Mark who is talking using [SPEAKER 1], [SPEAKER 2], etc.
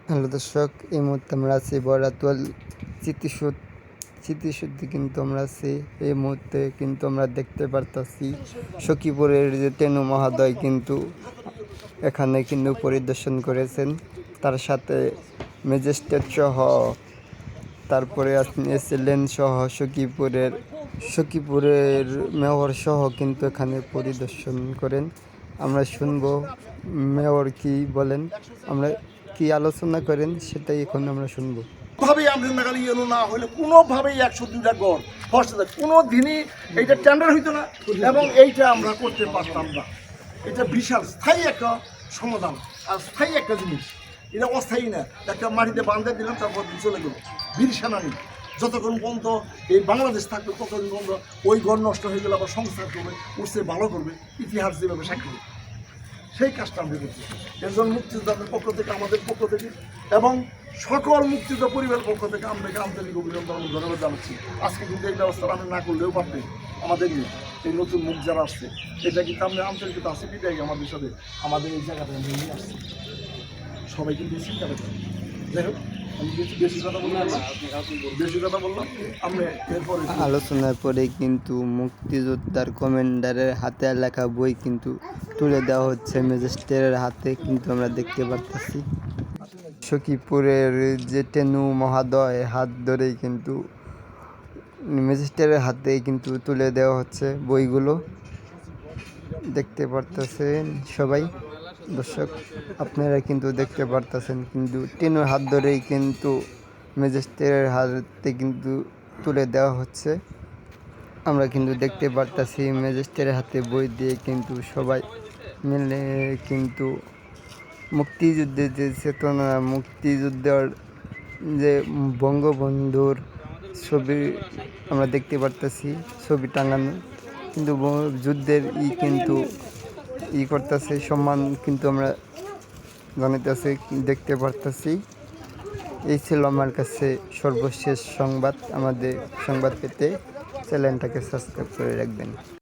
[SPEAKER 1] Hello দর্শক, এই মুহূর্তে আমরা আছি বরাতুয়াল স্মৃতিসৌধে কিন্তু আমরা আছি। এই মুহূর্তে কিন্তু আমরা দেখতে পারতাছি সখীপুরের যে তেনু মহোদয় কিন্তু এখানে কিন্তু পরিদর্শন করেছেন, তার সাথে ম্যাজিস্ট্রেট সহ, তারপরে এসএলএন সহ সখীপুরের মেয়র সহ কিন্তু এখানে পরিদর্শন করেন। আমরা শুনবো মেয়র কি বলেন, আমরা কি আলোচনা করেন সেটাই এখন আমরা শুনবো।
[SPEAKER 2] কোনোভাবেই আমরা নাগালি এলো না হলে কোনোভাবেই 102টা গড় ফসল কোনো দিনই এইটা টেন্ডার হইতো না এবং এইটা আমরা করতে পারতাম না। এটা বিশাল স্থায়ী একটা সমাধান আর স্থায়ী একটা জিনিস, এটা অস্থায়ী না। একটা মাটিতে বাঁধে দিলাম, তারপর চলে গেল বীর সেনানি। যতক্ষণ পর্যন্ত এই বাংলাদেশ থাকবে ততক্ষণ পর্যন্ত ওই গড় নষ্ট হয়ে গেলে আবার সংস্কার করবে, উঠছে ভালো করবে, ইতিহাস যেভাবে সাক্ষী দেবে সেই কাজটা আমরা করছি। এর জন্য মুক্তিযোদ্ধাদের পক্ষ থেকে, আমাদের পক্ষ থেকে এবং সকল মুক্তিযোদ্ধা পরিবারের পক্ষ থেকে আমরা আন্তরিক অভিনন্দন ধন্যবাদ জানাচ্ছি। আজকে কিন্তু এই ব্যবস্থা আমরা না করলেও পারতেন আমাদের নিয়ে এই নতুন মুখ যারা আসছে, এটা কিন্তু আমরা আন্তরিকতা আছে বিদায় আমাদের সাথে আমাদের এই জায়গাটা নিয়ে আসছে। সবাই কিন্তু চিন্তা করতে যাই হোক, আমি বেশি কথা বললাম আমরা এরপরে
[SPEAKER 1] আলোচনার পরে কিন্তু মুক্তিযোদ্ধার কমান্ডারের হাতে লেখা বই কিন্তু তুলে দেওয়া হচ্ছে ম্যাজিস্ট্রেটের হাতে, কিন্তু আমরা দেখতে পারতেছি সখীপুরের যে তেনু মহোদয় হাত ধরেই কিন্তু ম্যাজিস্ট্রেটের হাতে কিন্তু তুলে দেওয়া হচ্ছে বইগুলো। দেখতে পারতেছেন সবাই দর্শক, আপনারা কিন্তু দেখতে পারতেছেন কিন্তু তেনুর হাত ধরেই কিন্তু ম্যাজিস্ট্রেটের হাতে কিন্তু তুলে দেওয়া হচ্ছে। আমরা কিন্তু দেখতে পারতেছি ম্যাজিস্ট্রেটের হাতে বই দিয়ে কিন্তু সবাই মিলে কিন্তু মুক্তিযুদ্ধের যে চেতনা, মুক্তিযুদ্ধের যে বঙ্গবন্ধুর ছবি আমরা দেখতে পারতেছি, ছবি টাঙানো কিন্তু যুদ্ধের কিন্তু করতেছে, সম্মান কিন্তু আমরা জানাইতেছি, দেখতে পারতেছি। এই ছিল আমার কাছে সর্বশেষ সংবাদ। আমাদের সংবাদ পেতে চ্যানেলটাকে সাবস্ক্রাইব করে রাখবেন।